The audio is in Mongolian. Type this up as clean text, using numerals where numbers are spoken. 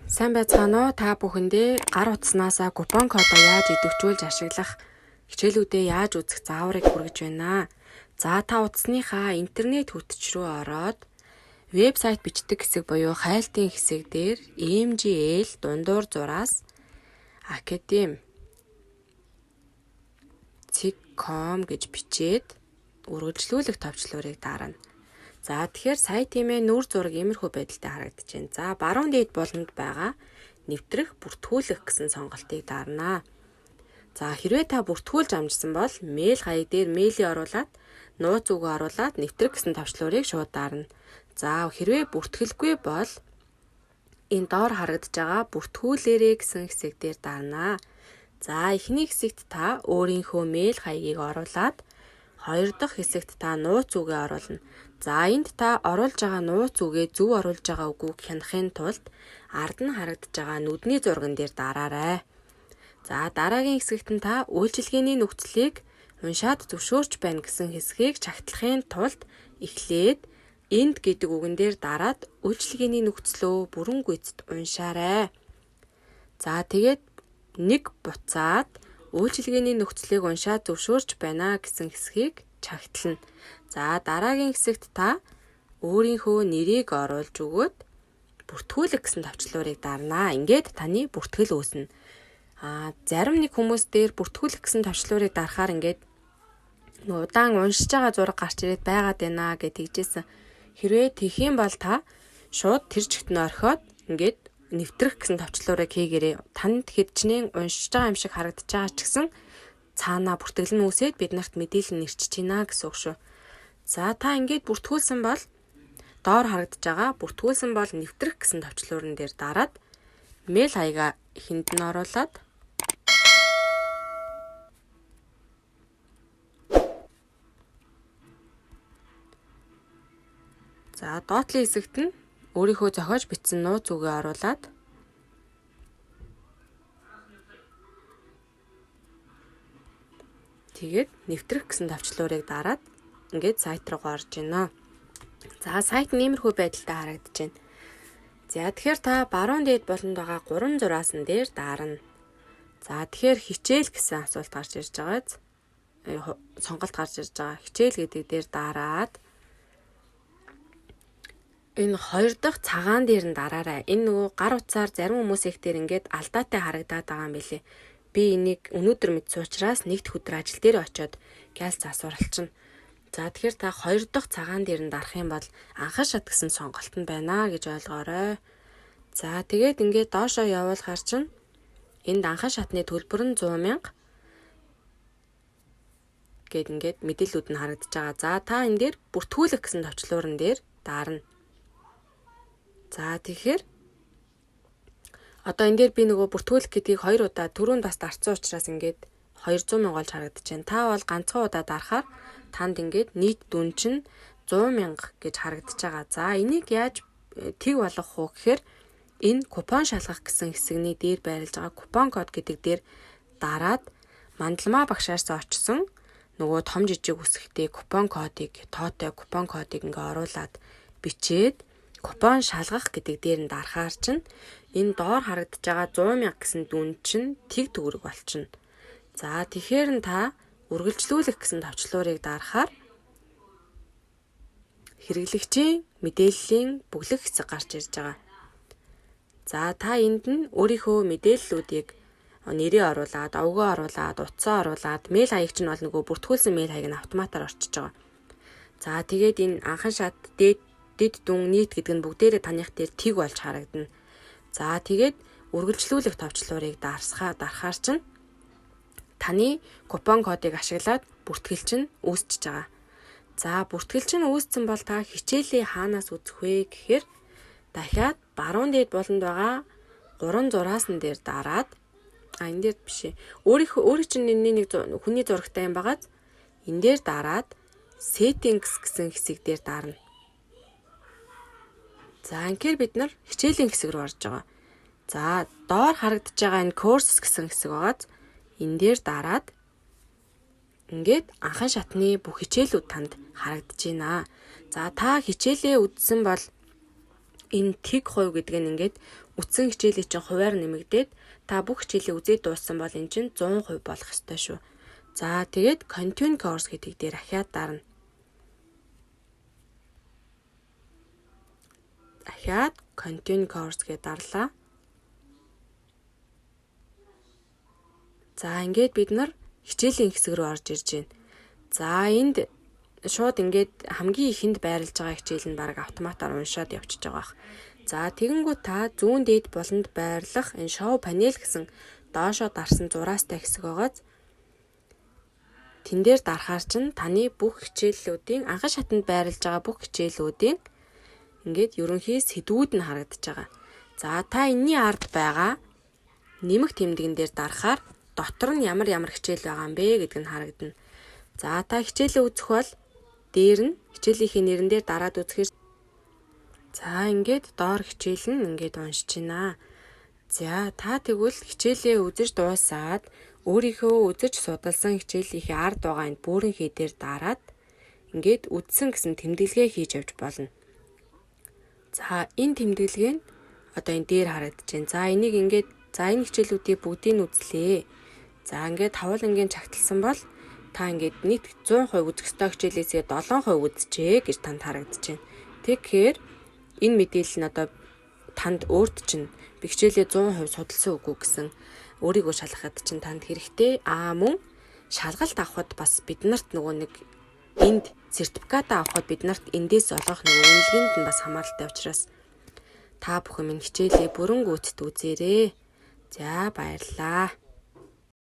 Сайн байцгаана уу? Та бүхэндээ гар утаснаас купон кодоо яаж идэвхжүүлж ашиглах, хичээлүүдэд яаж үзэх зааврыг хүргэж байна. За та утасныхаа интернет хөтөч рүү ороод вебсайт бичдэг хэсэг буюу хайлтын хэсэг дээр MGL дундуур зураас academy.com гэж бичээд үргэлжлүүлэх товчлуурыг дарна. За тэгэхээр сайтын нүр зураг иймэрхүү байдалтай харагдаж байна. За баруун дээд болонд байгаа нэвтрэх, бүртгүүлэх гэсэн сонголтыг дарнаа. За хэрвээ та бүртгүүлж амжсан бол мэйл хаяг дээр мэйлийг оруулаад нууц үгөө оруулаад нэвтрэх гэсэн товчлуурыг шууд дарна. За хэрвээ бүртгэлгүй бол энэ доор харагдаж байгаа бүртгүүлээрэй гэсэн хэсэг дээр дарнаа. За эхний хэсэгт та өөрийнхөө мэйл хаягийг оруулаад хоёр дахь хэсэгт та нууц үгээ оруулна. За энд та оруулж байгаа нууц үгээ зөв оруулж байгаа үгүйг хянахын тулд ард нь харагдаж байгаа нүдний зурган дээр дараарай. За дараагийн хэсэгт нь та үйлчилгээний нөхцөлийг уншаад зөвшөөрч байна гэсэн хэсгийг чагтлахын тулд эхлээд энд гэдэг үгэн дээр дараад үйлчилгээний нөхцлөө бүрэн гүйцэд уншаарай. За тэгээд нэг буцаад үйлчилгээний нөхцөлийг уншаад зөвшөөрч байна гэсэн хэсгийг чагтлана. За дараагийн хэсэгт та өөрийнхөө нэрийг оруулж өгөөд бүртгүүлэх гэсэн товчлуурыг дарнаа. Ингээд таны бүртгэл үүснэ. Зарим нэг хүмүүс дээр бүртгүүлэх гэсэн товчлуурыг дарахаар ингээд удаан уншиж байгаа зураг гарч ирээд байгаад байна гэж тэгжсэн. Хэрвээ тэгэх юм бол та шууд тэр чигт нь орхиод ингээд нэвтрэх гэсэн товчлуурыг хийгээрэй. Танд хэдчнээ уншиж байгаа юм шиг харагдаж байгаа ч гэсэн цаанаа бүртгэл нь үсээд бид нарт мэдээлэл нэрчиж байна гэсэн үг шүү. За та ингээд бүртгүүлсэн бол доор харагдаж байгаа бүртгүүлсэн бол нэвтрэх гэсэн товчлуурн дээр дараад мэйл хаягаа эхэнд нь оруулаад за доотлын хэсэгт нь өөрийнхөө зохиож бичсэн нууц үгээ оруулаад тэгээд нэвтрэх гэсэн товчлуурыг дараад ингээд сайт руу орж байна. За сайт нь иймэрхүү байдалтай харагдаж байна. За тэгэхээр та баруун дээд болонд байгаа 3 зураасан дээр дарна. За тэгэхээр хичээл гэсэн асуулт гарч ирж байгааз сонголт гарч ирж байгаа. Хичээл гэдэг дээр дараад энэ хоёр дахь цагаан дээр нь дараарай. Энэ нөгөө гар утсаар зарим хүмүүс их дээр ингээд алдаатай харагдаад байгаа юм билий. Би энийг өнөөдөр мэдсэн учраас нэгд өдөр ажил дээр очиод гялц асууралчихна. За тэгэхээр та хоёр дахь цагаан дээр нь дарах юм бол анхан шат гэсэн сонголт нь байна гэж ойлгоорой. За тэгээд ингээд доошоо явуулахаар чинь энд анхан шатны төлбөр нь 100,000 гэд ингээд мэдээллүүд нь харагдаж байгаа. За та энэ дээр бүртгүүлэх гэсэн товчлуурн дээр дарна. За тэгэхээр одоо энэ дээр би нөгөө бүртгүүлэх гэдгийг 2 удаа түрүүнд бас дарцсан учраас ингээд 200,000 болж харагдаж байна. Та бол ганцхан удаа дарахаар танд ингээд нийт дүн чинь 100,000 гэж харагдаж байгаа. За энийг яаж тэг болгох вэ гэхээр энэ купон шалгах гэсэн хэсэгний дээр байрлаж байгаа купон код гэдэг дээр дараад Мандалмаа багшаас очсон нөгөө том жижиг үсэгтэй купон кодыг тоотой купон кодыг ингээ оруулаад бичээд купон шалгах гэдэг дээр нь дарахаар чинь энэ доор харагдаж байгаа 100,000 гэсэн дүн чинь тэг төгрөг болчихно. За тэгэхээр нь та үргэлжлүүлэх гэсэн товчлуурыг дарахаар хэрэглэгчийн мэдээллийн бүглэх хэсэг гарч ирж байгаа. За та энд нь өөрийнхөө мэдээллүүдийг нэрээ оруулаад, овгоо оруулаад, утсаа оруулаад, мэйл хаяг чинь бол нөгөө бүртгүүлсэн мэйл хаяг нь автоматар орчиж байгаа. За тэгээд энэ анхан шат дэд дүн нийт гэдэг нь бүгдээрээ таных дээр тэг болж харагдана. За тэгээд үргэлжлүүлэх товчлуурыг дарахаар чинь таны купон кодыг ашиглаад бүртгэл чинь үүсчихэж байгаа. За бүртгэл чинь үүссэн бол та хичээлээ хаанаас үзэх вэ гэхээр дахиад баруун дээд болонд байгаа 3 зураасан дээр дараад энэ дээр биш. Өөрийн чинь нэг хүний зурагтай юм байгааз энэ дээр дараад settings гэсэн хэсэг дээр дарна. За инхээр бид нар хичээлийн хэсэг рүү орж байгаа. За доор харагдаж байгаа энэ courses гэсэн хэсэг байгааз энэ дээр дараад ингээд анхан шатны бүх хичээлүүд танд харагдаж байна. За та хичээлээ үзсэн бол энэ тэг хувь гэдэг нь ингээд үтсэн хичээлийн чинь хуваар нэмэгдээд та бүх хичээлээ үзээд дууссан бол эн чинь 100% болох ёстой шүү. За тэгээд continue course гэдэг дээр ахиад дарна. Ахиад continue course гэдээ дарлаа. За ингээд бид нар хичээлийн хэсэг рүү орж ирж байна. За энд шууд ингээд хамгийн ихэнд байрлаж байгаа хичээл нь баг автоматар уншаад явчихж байгаа бах. За тэгэнгүүт та зүүн дээд болонд байрлах энэ show panel гэсэн доошоо дарсан зураастай хэсэг байгааз тэн дээр дарахаар чинь таны бүх хичээллүүдийн анхан шатанд байрлаж байгаа бүх хичээллүүдийн ингээд ерөнхий сэдвүүд нь харагдаж байгаа. За та энэний ард байгаа нэмэх тэмдэгэн дээр дарахаар дотор нь ямар хичээл байгаа юм бэ гэдг нь харагдана. За та хичээлээ үзэх бол дээр нь хичээлийнхээ нэрэн дээр дараад үзэхээр за ингээд доор хичээл нь ингээд уншиж байна. За та тэгвэл хичээлээ үзэж дуусаад өөрийнхөө үзэж судалсан хичээлийнхээ ард байгаа энэ бүөрийнхээ дээр дараад ингээд үдсэн гэсэн тэмдэглэгээ хийж явж болно. За энэ тэмдэглэгээ нь одоо энэ дээр харагдаж байна. За энийг ингээд энэ хичээлүүдийг бүгдийг нь үзлээ. За ингээд тавуулангийн чагталсан бол та ингээд нийт 100% үзэх ёстой хичээлээсээ 7% үзчихээ гэж танд харагдаж байна. Тэгэхээр энэ мэдээлэл нь одоо танд өөрт чинь би хичээлээ 100% судалсан үгүй гэсэн өөрийгөө шалгахад чинь танд хэрэгтэй. Мөн шалгалт авахд бас бид нарт нөгөө нэг энд сертификат авахд бид нарт эндээс олгох нөгөө үнэлгээнд нь бас хамааралтай учраас та бүхэн минь хичээлээ бүрэн гүйцэд үзээрэй. За баярлалаа.